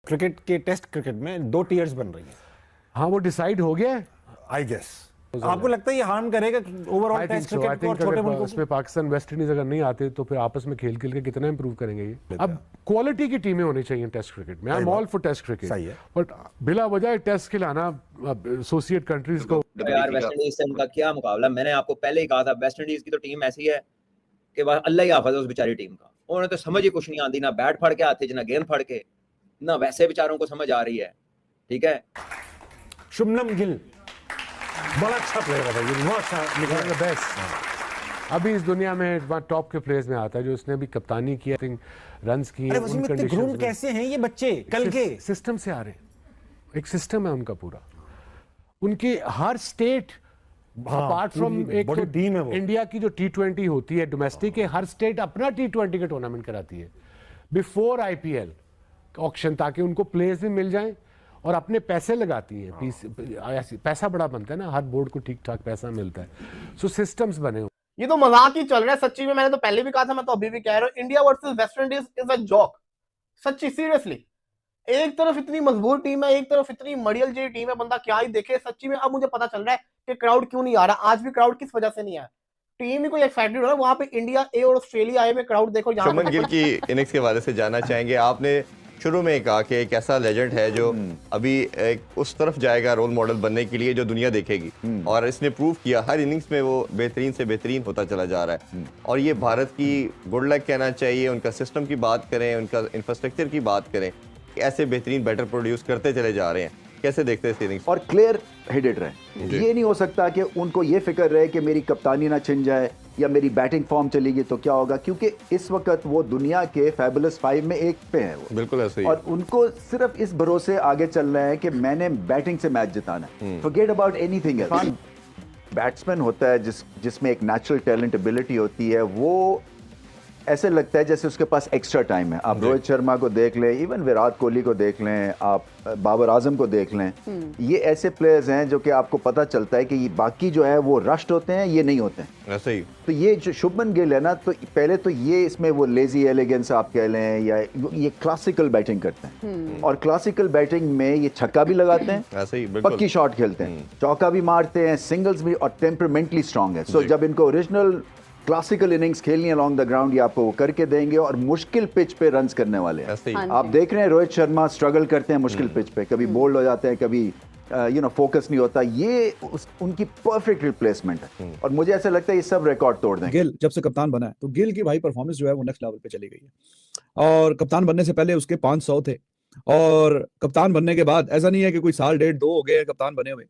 Cricket के test cricket में 2 tears बन रही है। हाँ, वो डिसाइड हो गया है। आई गेस आपको लगता है ये हार्म करेगा ओवरऑल टेस्ट क्रिकेट को और छोटे मुल्कों को? इसमें पाकिस्तान वेस्ट इंडीज अगर नहीं आते तो फिर आपस में खेल के कितना इंप्रूव करेंगे ये। अब क्वालिटी की टीमें होनी चाहिए टेस्ट क्रिकेट में। I am all for test cricket, सही है, बट बिला वजह टेस्ट खिलाना एसोसिएट कंट्रीज को। यार वेस्ट इंडीज से उनका क्या मुकाबला। मैंने आपको पहले ही कहा था वेस्ट इंडीज की तो टीम ऐसी है कि बस अल्लाह ही हाफिज़ है उस बेचारी टीम का। उन्हें तो समझ ही कुछ नहीं आती, ना बैट फड़ के आते ना गेंद फड़ के, ना वैसे बेचारों को समझ आ रही है। ठीक है, शुभमन गिल बड़ा अच्छा प्लेयर है भाई, बहुत अच्छा निकला बेस्ट। अभी इस दुनिया में टॉप के प्लेयर्स में आता है जो उसने अभी कप्तानी किया, रन्स किए। अरे वसीम इतने ग्रूम कैसे हैं ये बच्चे? कल के सिस्टम से आ रहे हैं, एक सिस्टम है उनका पूरा। उनके हर स्टेट अपार्ट फ्रॉम एक बड़ी टीम है वो। इंडिया की जो T20 होती है डोमेस्टिक के, हर स्टेट अपना T20 का टूर्नामेंट कराती है बिफोर IPL ऑक्शन, ताकि उनको प्लेयर्स भी मिल जाएं और अपने पैसे लगाती हैं। पैसा बड़ा बनता है ना, हर बोर्ड को ठीक ठाक पैसा मिलता है। सो सिस्टम्स बने हुए। ये तो मजाक ही चल रहा है सच्ची में। मैंने तो पहले भी कहा था, मैं तो अभी भी कह रहा हूं, India versus West Indies is a joke. सच्ची सीरियसली, एक तरफ इतनी मजबूत टीम है, एक तरफ इतनी मड़ियल जी टीम है, बंदा क्या ही देखे सच्ची में। अब मुझे पता चल रहा है कि क्राउड क्यों नहीं आ रहा। आज भी क्राउड किस वजह से नहीं आया, टीम ही कोई एक्साइटेड हो रहा है। वहां पे इंडिया ए और ऑस्ट्रेलिया ए में क्राउड देखो। शुभमन गिल की इनिंग्स के बारे से जानना चाहेंगे। आपने शुरू में कहा कि एक ऐसा लेजेंड है जो अभी एक उस तरफ जाएगा रोल मॉडल बनने के लिए जो दुनिया देखेगी, और इसने प्रूव किया हर इनिंग्स में वो बेहतरीन से बेहतरीन होता चला जा रहा है। और ये भारत की गुड लक कहना चाहिए। उनका सिस्टम की बात करें, उनका इंफ्रास्ट्रक्चर की बात करें, ऐसे बेहतरीन बैटर प्रोड्यूस करते चले जा रहे हैं। कैसे देखते हैं इनिंग्स? और क्लियर हेडेड रहे। ये नहीं हो सकता कि उनको ये फिक्र रहे कि मेरी कप्तानी ना छिन जाए या मेरी बैटिंग फॉर्म चलेगी तो क्या होगा, क्योंकि इस वक्त वो दुनिया के फैबुलस 5 में एक पे है वो। बिल्कुल ऐसे ही। और उनको सिर्फ इस भरोसे आगे चलना है कि मैंने बैटिंग से मैच जिताना है। Forget about anything else. Batsman होता है जिसमें एक नेचुरल टैलेंट एबिलिटी होती है, वो ऐसे लगता है जैसे उसके पास एक्स्ट्रा टाइम है। आप रोहित शर्मा को देख लें, इवन विराट कोहली को देख लें, आप बाबर आजम को देख लें, ये ऐसे प्लेयर्स हैं जो कि आपको पता चलता है कि ये बाकी जो है वो रश्ड होते हैं, ये नहीं होते हैं। ऐसे ही। तो ये जो शुभमन गिल है ना, तो पहले तो ये इसमें वो लेजी एलिगेंस आप कह लें, या ये क्लासिकल बैटिंग करते हैं। और क्लासिकल बैटिंग में ये छक्का भी लगाते हैं, ऐसे ही पक्की शॉट खेलते हैं, चौका भी मारते हैं, सिंगल्स भी, और टेम्परामेंटली स्ट्रांग है। सो जब इनको ओरिजिनल क्लासिकल इनिंग्स खेलनी है अलॉन्ग द ग्राउंड, ये आपको वो करके देंगे, और मुश्किल पिच पे रन्स करने वाले हैं। आप देख रहे हैं रोहित शर्मा स्ट्रगल करते हैं मुश्किल पिच पे, कभी बोल्ड हो जाते हैं, कभी फोकस नहीं होता। ये उनकी परफेक्ट रिप्लेसमेंट है, और मुझे ऐसा लगता है ये सब रिकॉर्ड तोड़ देंगे। गिल जब से कप्तान बना है तो गिल की भाई परफॉर्मेंस जो है वो नेक्स्ट लेवल पे चली गई है। और कप्तान बनने से पहले उसके 500 थे, और कप्तान बनने के बाद ऐसा नहीं है कि कोई साल डेढ़ दो हो गए कप्तान बने हुए।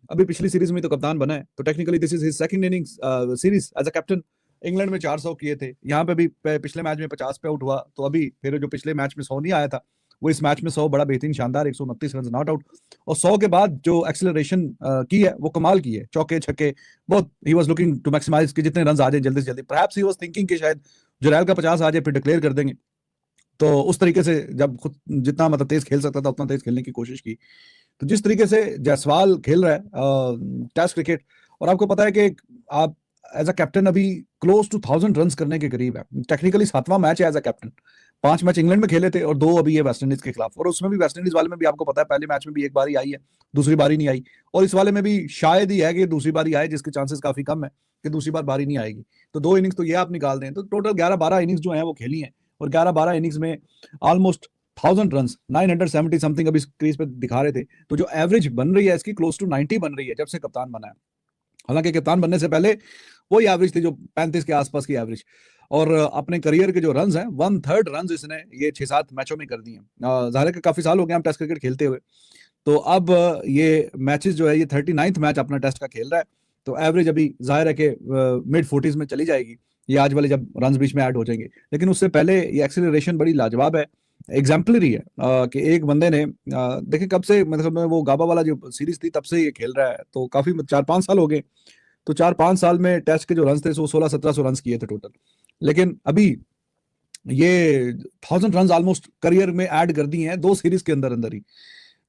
अभी पिछली सीरीज में तो कप्तान बना है, तो technically this is his second innings series as a captain. England में 400 किए थे, यहाँ पे भी पिछले मैच में 50 पे आउट हुआ, तो अभी फिर जो पिछले मैच में 100 नहीं आया था, वो इस मैच में 100 बड़ा बेहतरीन शानदार 129 रन नॉट आउट। और 100 के बाद जो एक्सेलरेशन की है वो कमाल की है, चौके छक्के बहुत। He was looking to maximise कि जितने रन आ जाए जल्दी से जल्दी। परहैप्स ही वाज थिंकिंग कि शायद जुरैल का 50 आ जाए फिर डिक्लेयर कर देंगे। तो उस तरीके से जब खुद जितना मतलब तेज खेल सकता था उतना तेज खेलने की कोशिश की। तो जिस तरीके से जायसवाल खेल रहा है टेस्ट क्रिकेट, और आपको पता है कि आप एज अ कैप्टन अभी क्लोज टू 1000 रन करने के करीब है। टेक्निकली 7वां मैच है as a captain. 5 match England में खेले थे और 2 अभी ये वेस्ट इंडीज के खिलाफ, और उसमें भी वेस्ट इंडीज वाले में भी आपको पता है पहले मैच में भी एक बार ही आई है, दूसरी बारी नहीं आई, और इस वाले में भी शायद ही है कि दूसरी बारी आए, जिसके चांसेस काफी कम है कि दूसरी बार बारी नहीं आएगी। तो 2 इनिंग्स तो ये आप निकाल दें, तो टोटल 11-12 इनिंग्स जो है वो खेली है, और 11-12 इनिंग्स में ऑलमोस्ट 1000 रन 970 समथिंग अभी क्रीज पे दिखा रहे थे। तो जो एवरेज बन रही है इसकी क्लोज टू 90 बन रही है जब से कप्तान बना है। हालांकि कप्तान बनने से पहले वही एवरेज थी जो 35 के आसपास की एवरेज, और अपने करियर के जो रन्स हैं 1/3 रन्स इसने ये 6-7 मैचों में कर दिए हैं। जाहिर है कि काफी साल हो गए हम टेस्ट क्रिकेट खेलते हुए, तो अब ये मैचेस जो है ये 39th मैच अपना टेस्ट का खेल रहा है, तो एवरेज अभी जाहिर है कि मिड 40s में चली जाएगी ये आज वाले जब रन्स बीच में ऐड हो जाएंगे। लेकिन उससे पहले ये एक्सेलरेशन बड़ी लाजवाब है, एग्जाम्पलरी है कि एक बंदे ने देखिए कब से, मतलब वो गाबा वाला जो सीरीज थी तब से ये खेल रहा है, तो काफी 4-5 साल हो गए। तो 4-5 साल में टेस्ट के जो रन थे 1600-1700 रन किए थे टोटल, लेकिन अभी ये 1000 रन ऑलमोस्ट करियर में ऐड कर दिए हैं 2 सीरीज के अंदर अंदर ही।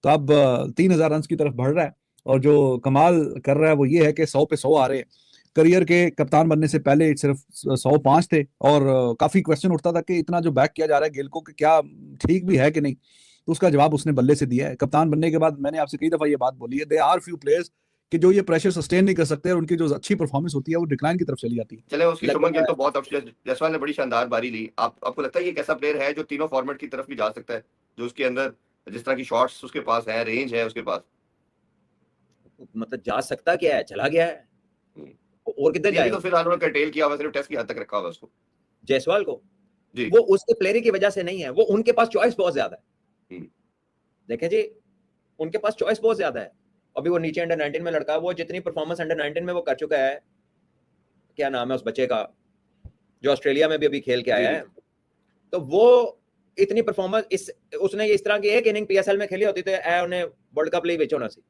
तो अब 3000 रन की तरफ बढ़ रहा है, और जो कमाल कर रहा है वो ये है कि 100 पे 100 आ रहे हैं। करियर के कप्तान बनने से पहले सिर्फ 105 थे, और काफी क्वेश्चन उठता था कि इतना जो बैक किया जा रहा है गिल को कि क्या ठीक भी है कि नहीं। तो उसका जवाब उसने बल्ले से दिया है। कप्तान बनने के बाद मैंने आपसे कई दफा ये बात बोली है, दे आर फ्यू प्लेयर्स कि जो ये प्रेशर सस्टेन नहीं कर सकते और उनकी जो अच्छी परफॉर्मेंस होती है वो डिक्लाइन की तरफ चली जाती है। चले उसकी शुभमन गिल तो बहुत जायसवाल ने बड़ी शानदार बारी ली। आपको लगता है ये एक ऐसा प्लेयर है जो तीनों फॉर्मेट की तरफ भी जा सकता है, जो उसके अंदर जिस तरह की शॉट्स उसके पास है, रेंज है उसके पास? मतलब जा सकता क्या है, चला गया है और किधर ये जाएगा? तो फिलहाल उन्होंने कर्टेल किया हुआ, सिर्फ टेस्ट की हद तक रखा हुआ उसको। जायसवाल को जी। वो उसके प्लेयर की वजह से नहीं है, वो उनके पास चॉइस बहुत ज्यादा है। देखें जी, उनके पास चॉइस बहुत ज्यादा है। अभी वो नीचे अंडर 19 में लड़का, वो जितनी परफॉर्मेंस अंडर 19 में वो कर चुका है, क्या नाम है उस बच्चे का जो ऑस्ट्रेलिया में भी अभी खेल के आया है, तो वो इतनी परफॉर्मेंस उसने इस तरह की एक इनिंग पीएसएल में खेली होती तो उन्हें वर्ल्ड कप लिए बेचो ना सी।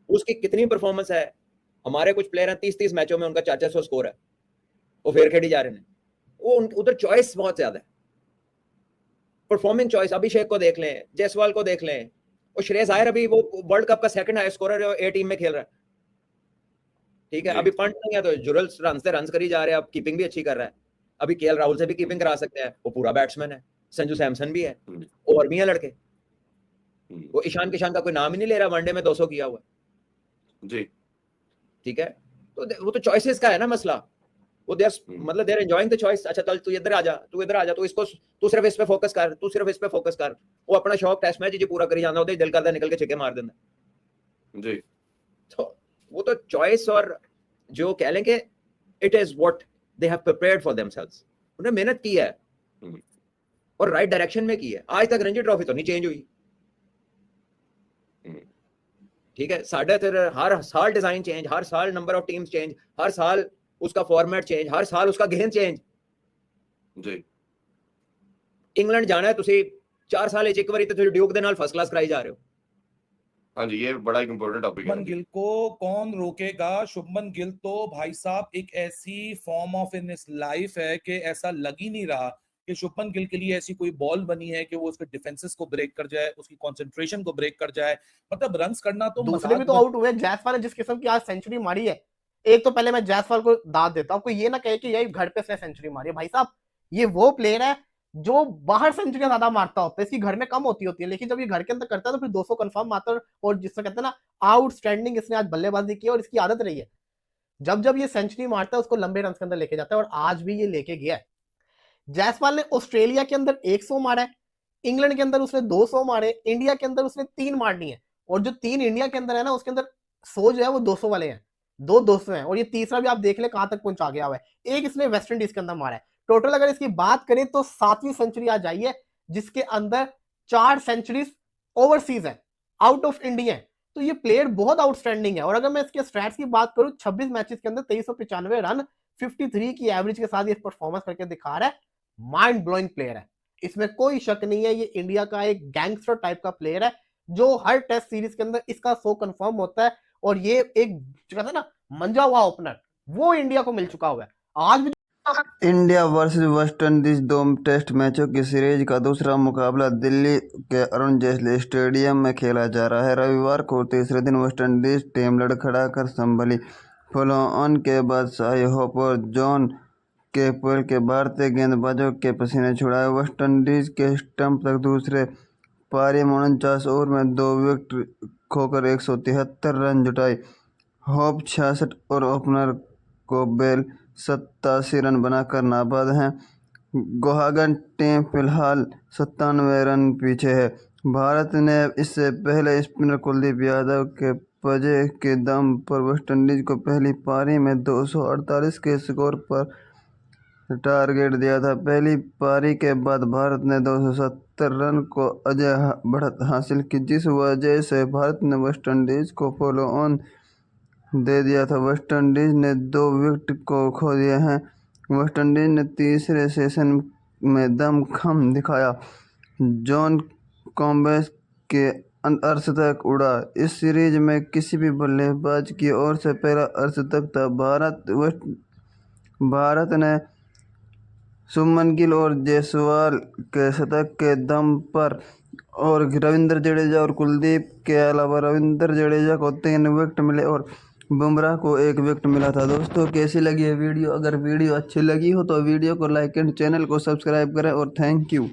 उसकी कितनी परफॉर्मेंस है। हमारे कुछ प्लेयर हैं 30-30 मैचों में उनका 400 स्कोर है, वो फेर खेली जा रहे हैं। वो उधर चॉइस बहुत ज्यादा है, परफॉर्मिंग चॉइस। अभिषेक को देख लें, जायसवाल को देख लें, और श्रेयस अय्यर अभी वो वर्ल्ड कप का सेकंड हाईएस्ट स्कोरर है, ए टीम में खेल रहा है। ठीक है, अभी पंट नहीं है तो जुरल्स रन से रन करी जा रहे हैं, अब कीपिंग भी अच्छी कर रहा है। अभी केएल राहुल से भी कीपिंग करा सकते हैं, वो पूरा बैट्समैन है। संजू सैमसन भी है, और भी है लड़के। वो ईशान किशान का कोई नाम ही नहीं ले रहा, वनडे में 200 किया हुआ जी। ठीक है, तो वो तो चॉइसेस का है ना मसला। वो मतलब देयर एंजॉयिंग द चॉइस। अच्छा चल तू इधर आ जा, तू इधर आ जा, तू सिर्फ इस पे फोकस कर, तू सिर्फ इस पे फोकस कर। वो अपना शौक टेस्ट मैच जो पूरा करी जाना होता है, दिल करदा निकल के छक्के मार देना जी। तो वो तो चॉइस, और जो कह लें कि it is what they have prepared for themselves. उन्होंने मेहनत की है और राइट डायरेक्शन में की है। आज तक रणजी ट्रॉफी तो नहीं चेंज हुई। ठीक है, हर साल डिजाइन चेंज, हर साल नंबर ऑफ टीम्स चेंज, हर साल उसका फॉर्मेट चेंज, हर साल उसका गेम चेंज। जी। इंग्लैंड जाना है तुसी 4 साल एक बारी तो ड्यूक दे नाल फर्स्ट क्लास कराई जा रहे हो। हाँ जी, ये बड़ा एक इंपॉर्टेंट टॉपिक है। शुभमन गिल को कौन रोकेगा? शुभमन गिल तो भाई साहब एक ऐसी form of in his life है कि ऐसा लग ही नहीं रहा कि शुभमन गिल के लिए ऐसी कोई बॉल बनी है कि वो उसके डिफेंसेस को ब्रेक कर जाए, उसकी कंसंट्रेशन को ब्रेक कर जाए। मतलब रन्स करना तो दूसरे भी तो आउट हुए। जायसवाल ने जिस किस्म की आज सेंचुरी मारी है, एक तो पहले मैं जायसवाल को दाद देता हूं, कोई ये ना कहे कि यही घर पे उसने सेंचुरी मारी है। भाई साहब, ये वो प्लेयर है जो बाहर सेंचुरियां ज्यादा मारता होता है, इसकी घर में कम होती है, लेकिन जब ये घर के अंदर करता है तो फिर 200 कंफर्म मारता है। और जिससे कहते हैं ना, आउटस्टैंडिंग इसने आज बल्लेबाजी की और इसकी आदत रही है, जब ये सेंचुरी मारता है उसको लंबे रन के अंदर लेके जाता है, और आज भी ये लेके गया है। जायसवाल ने ऑस्ट्रेलिया के अंदर 100 मारा है, इंग्लैंड के अंदर उसने 200 मारे, इंडिया के अंदर उसने 3 मारनी है, और जो 3 इंडिया के अंदर है ना, उसके अंदर 100 जो है वो 200 वाले हैं, 200 हैं, और ये तीसरा भी आप देख ले कहां तक पहुंचा गया हुआ है। एक इसने वेस्ट इंडीज के अंदर मारा है। टोटल अगर इसकी बात करें तो 7वीं सेंचुरी आ जाइए, जिसके अंदर 4 सेंचुरीज ओवरसीज है, आउट ऑफ इंडिया है। तो ये प्लेयर बहुत आउटस्टैंडिंग है। और अगर मैं इसके स्टैट्स की बात करूं, 26 मैचेस के अंदर 2395 रन, 53 की एवरेज के साथ ये परफॉर्मेंस करके दिखा रहा है। माइंड ब्लोइंग प्लेयर है, इसमें कोई शक नहीं है। ये इंडिया का एक गैंगस्टर टाइप का प्लेयर है, जो हर टेस्ट सीरीज के अंदर इसका 100 कंफर्म होता है। और ये एक कहते हैं ना, मंजा हुआ ओपनर, वो इंडिया को मिल चुका हुआ है। आज भी India versus West Indies 2 test मैचों की सीरीज का दूसरा मुकाबला दिल्ली के अरुण जेटली स्टेडियम में खेला जा रहा है। रविवार को तीसरे दिन वेस्ट इंडीज टीम लड़खड़ाकर संभली। फॉलो ऑन के बाद शाही होप और जॉन केपवेल के भारतीय गेंदबाजों के पसीने छुड़ाए वेस्ट इंडीज के स्टंप तक दूसरे पारी में 49 ओवर में 2 विकेट खोकर 173 रन जुटाए। होप 66 और ओपनर को बेल 87 रन बनाकर नाबाद हैं। गोहागन टीम फिलहाल 97 रन पीछे है। भारत ने इससे पहले स्पिनर कुलदीप यादव के पजे के दम पर वेस्ट इंडीज को पहली पारी में 248 के स्कोर पर टारगेट दिया था। पहली पारी के बाद भारत ने 270 रन को अजय बढ़त हासिल की, जिस वजह से भारत ने वेस्ट इंडीज को फॉलो ऑन दे दिया था। वेस्ट इंडीज ने 2 विकेट को खो दिए हैं। वेस्ट इंडीज ने तीसरे सेशन में दमखम दिखाया। जॉन कॉम्बेस के अर्धशतक उड़ा। इस सीरीज में किसी भी बल्लेबाज की ओर से पहला अर्धशतक था। भारत ने शुभमन गिल और जायसवाल के शतक के दम पर और रविंद्र जडेजा और कुलदीप के अलावा रविंद्र जडेजा को 3 विकेट मिले और बुमराह को 1 विकेट मिला था। दोस्तों, कैसी लगी है वीडियो? अगर वीडियो अच्छी लगी हो तो वीडियो को लाइक एंड चैनल को सब्सक्राइब करें और थैंक यू।